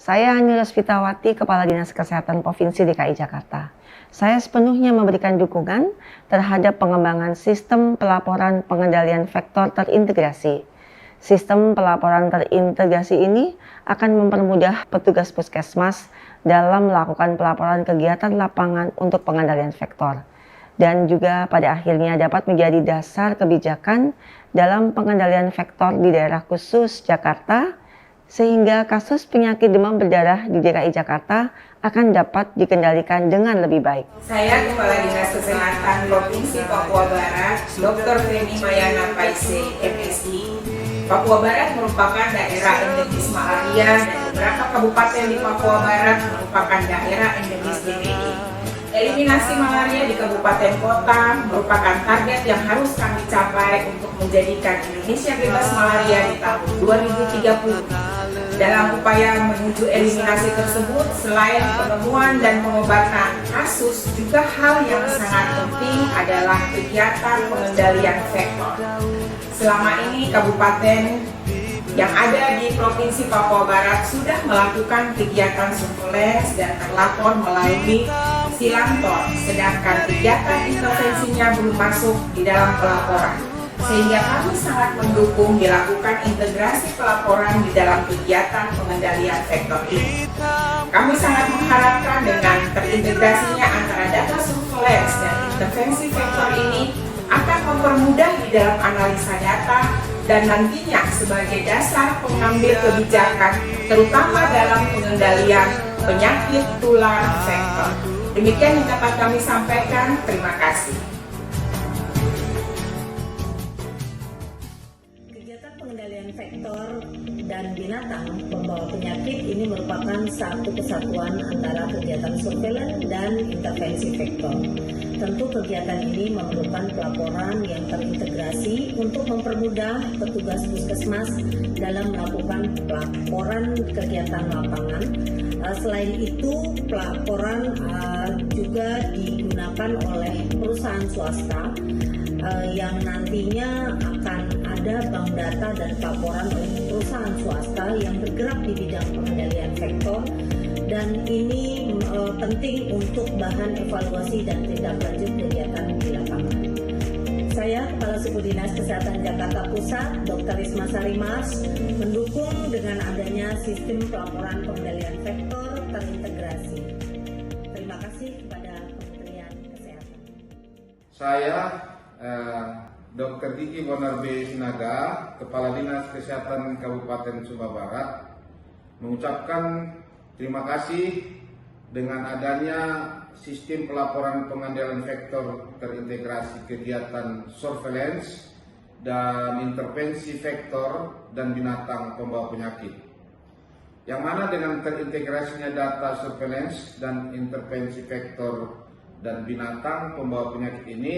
Saya Hani Rospitawati, Kepala Dinas Kesehatan Provinsi DKI Jakarta. Saya sepenuhnya memberikan dukungan terhadap pengembangan sistem pelaporan pengendalian vektor terintegrasi. Sistem pelaporan terintegrasi ini akan mempermudah petugas puskesmas dalam melakukan pelaporan kegiatan lapangan untuk pengendalian vektor, dan juga pada akhirnya dapat menjadi dasar kebijakan dalam pengendalian vektor di daerah khusus Jakarta, sehingga kasus penyakit demam berdarah di DKI Jakarta akan dapat dikendalikan dengan lebih baik. Saya Kepala Dinas Kesehatan Provinsi Papua Barat, Dr. Feni Mayana Paise, MSI. Papua Barat merupakan daerah endemis malaria dan beberapa kabupaten di Papua Barat merupakan daerah endemis DBD. Eliminasi malaria di kabupaten kota merupakan target yang harus kami capai untuk menjadikan Indonesia bebas malaria di tahun 2030. Dalam upaya menuju eliminasi tersebut, selain penemuan dan pengobatan kasus, juga hal yang sangat penting adalah kegiatan pengendalian vektor. Selama ini kabupaten yang ada di Provinsi Papua Barat sudah melakukan kegiatan surveillance dan terlapor melalui Silantor, sedangkan kegiatan intervensinya belum masuk di dalam pelaporan. Sehingga kami sangat mendukung dilakukan integrasi pelaporan di dalam kegiatan pengendalian vektor ini. Kami sangat mengharapkan dengan terintegrasinya antara data surveillance dan intervensi vektor ini akan mempermudah di dalam analisa data dan nantinya sebagai dasar pengambil kebijakan, terutama dalam pengendalian penyakit tular vektor. Demikian yang dapat kami sampaikan. Terima kasih. Kegiatan pengendalian vektor dan binatang pembawa penyakit ini merupakan satu kesatuan antara kegiatan surveillance dan intervensi vektor. Tentu kegiatan ini memerlukan pelaporan yang terintegrasi untuk mempermudah petugas puskesmas dalam melakukan pelaporan kegiatan lapangan. Selain itu, pelaporan juga digunakan oleh perusahaan swasta yang nantinya akan ada bank data dan pelaporan oleh perusahaan swasta yang bergerak di bidang pengendalian vektor, dan ini penting untuk bahan evaluasi dan tindak lanjut kegiatan di lapangan. Saya, Kepala Suku Dinas Kesehatan Jakarta Pusat, Dr. Risma Sarimas, mendukung dengan adanya sistem pelaporan pengendalian vektor terintegrasi. Terima kasih kepada Kementerian Kesehatan. Saya Dr. Diki Bonarbe Sinaga, Kepala Dinas Kesehatan Kabupaten Sumba Barat, mengucapkan terima kasih dengan adanya sistem pelaporan pengendalian vektor terintegrasi kegiatan surveillance dan intervensi vektor dan binatang pembawa penyakit. Yang mana dengan terintegrasinya data surveillance dan intervensi vektor dan binatang pembawa penyakit ini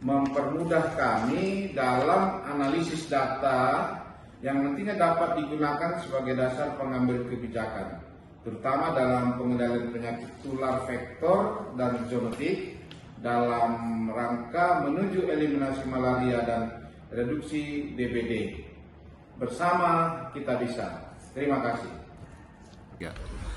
mempermudah kami dalam analisis data yang nantinya dapat digunakan sebagai dasar pengambil kebijakan, terutama dalam pengendalian penyakit tular vektor dan zoonotik dalam rangka menuju eliminasi malaria dan reduksi DBD. Bersama kita bisa. Terima kasih.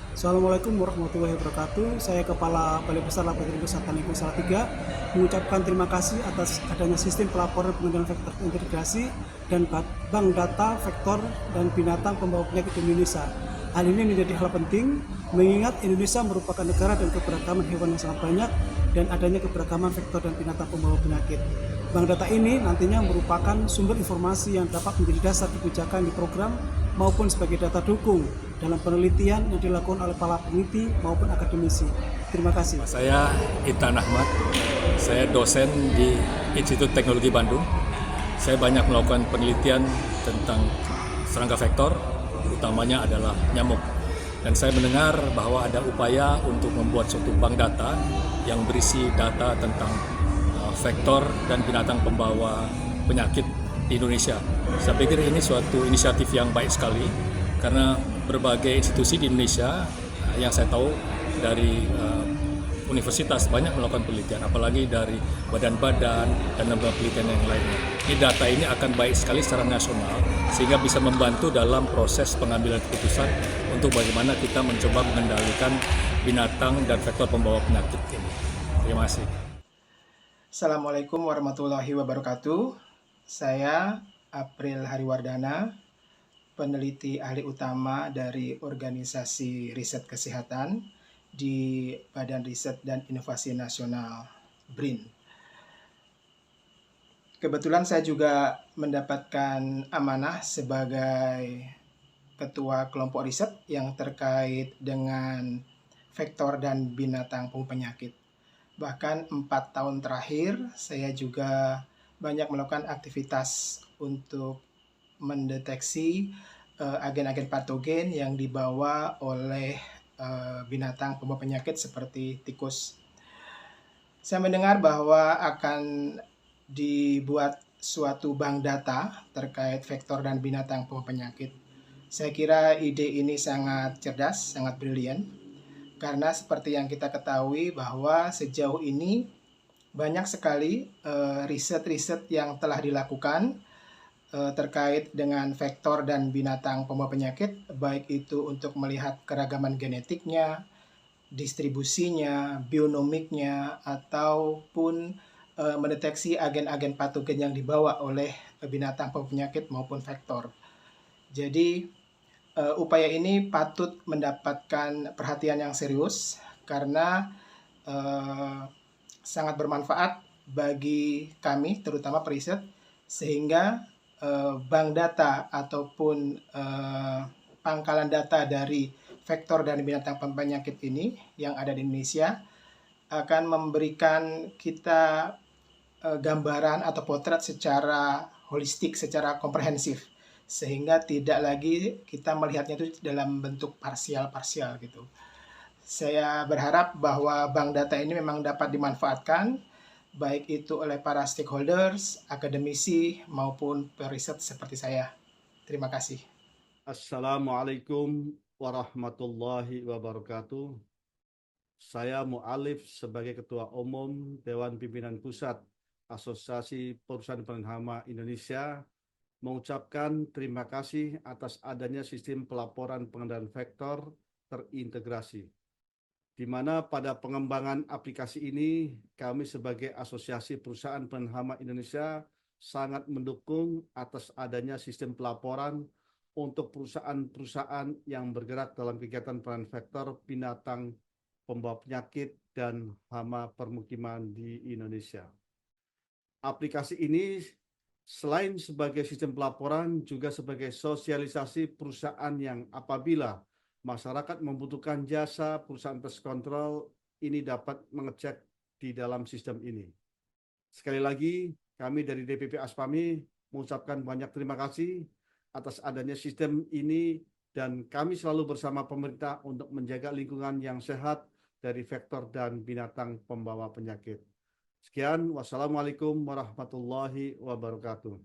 Assalamualaikum warahmatullahi wabarakatuh. Saya Kepala Balai Besar Laboratorium Kesehatan Lingkungan Salatiga mengucapkan terima kasih atas adanya sistem pelaporan pengendalian vektor integrasi dan bank data vektor dan binatang pembawa penyakit di Indonesia. Hal ini menjadi hal penting mengingat Indonesia merupakan negara dengan keberagaman hewan yang sangat banyak dan adanya keberagaman vektor dan binatang pembawa penyakit. Bank data ini nantinya merupakan sumber informasi yang dapat menjadi dasar kebijakan di program maupun sebagai data dukung dalam penelitian yang dilakukan oleh para peneliti maupun akademisi. Terima kasih. Saya Itan Ahmad, saya dosen di Institut Teknologi Bandung. Saya banyak melakukan penelitian tentang serangga vektor, utamanya adalah nyamuk. Dan saya mendengar bahwa ada upaya untuk membuat suatu bank data yang berisi data tentang vektor dan binatang pembawa penyakit di Indonesia. Saya pikir ini suatu inisiatif yang baik sekali karena berbagai institusi di Indonesia yang saya tahu dari universitas banyak melakukan penelitian, apalagi dari badan-badan dan lembaga penelitian yang lainnya. Ini data ini akan baik sekali secara nasional, sehingga bisa membantu dalam proses pengambilan keputusan untuk bagaimana kita mencoba mengendalikan binatang dan faktor pembawa penyakit ini. Terima kasih. Assalamualaikum warahmatullahi wabarakatuh. Saya April Hariwardana, peneliti ahli utama dari Organisasi Riset Kesehatan di Badan Riset dan Inovasi Nasional BRIN. Kebetulan saya juga mendapatkan amanah sebagai ketua kelompok riset yang terkait dengan vektor dan binatang penyakit. Bahkan 4 tahun terakhir, saya juga banyak melakukan aktivitas untuk mendeteksi agen-agen patogen yang dibawa oleh binatang pembawa penyakit seperti tikus. Saya mendengar bahwa akan dibuat suatu bank data terkait vektor dan binatang pembawa penyakit. Saya kira ide ini sangat cerdas, sangat brilian. Karena seperti yang kita ketahui bahwa sejauh ini banyak sekali riset-riset yang telah dilakukan terkait dengan vektor dan binatang pembawa penyakit, baik itu untuk melihat keragaman genetiknya, distribusinya, bionomiknya, ataupun mendeteksi agen-agen patogen yang dibawa oleh binatang pembawa penyakit maupun vektor. Jadi upaya ini patut mendapatkan perhatian yang serius karena sangat bermanfaat bagi kami, terutama periset, sehingga bank data ataupun pangkalan data dari vektor dan binatang penyakit ini yang ada di Indonesia akan memberikan kita gambaran atau potret secara holistik, secara komprehensif, sehingga tidak lagi kita melihatnya itu dalam bentuk parsial-parsial gitu. Saya berharap bahwa bank data ini memang dapat dimanfaatkan baik itu oleh para stakeholders, akademisi maupun periset seperti saya. Terima kasih. Assalamualaikum warahmatullahi wabarakatuh. Saya Mu'alif sebagai Ketua Umum Dewan Pimpinan Pusat Asosiasi Perusahaan Penghama Indonesia mengucapkan terima kasih atas adanya sistem pelaporan pengendalian vektor terintegrasi, di mana pada pengembangan aplikasi ini kami sebagai Asosiasi Perusahaan Penghama Indonesia sangat mendukung atas adanya sistem pelaporan untuk perusahaan-perusahaan yang bergerak dalam kegiatan pengendalian vektor binatang pembawa penyakit dan hama permukiman di Indonesia. Aplikasi ini selain sebagai sistem pelaporan, juga sebagai sosialisasi perusahaan yang apabila masyarakat membutuhkan jasa perusahaan pest control ini dapat mengecek di dalam sistem ini. Sekali lagi, kami dari DPP Aspami mengucapkan banyak terima kasih atas adanya sistem ini dan kami selalu bersama pemerintah untuk menjaga lingkungan yang sehat dari vektor dan binatang pembawa penyakit. Sekian, wassalamualaikum warahmatullahi wabarakatuh.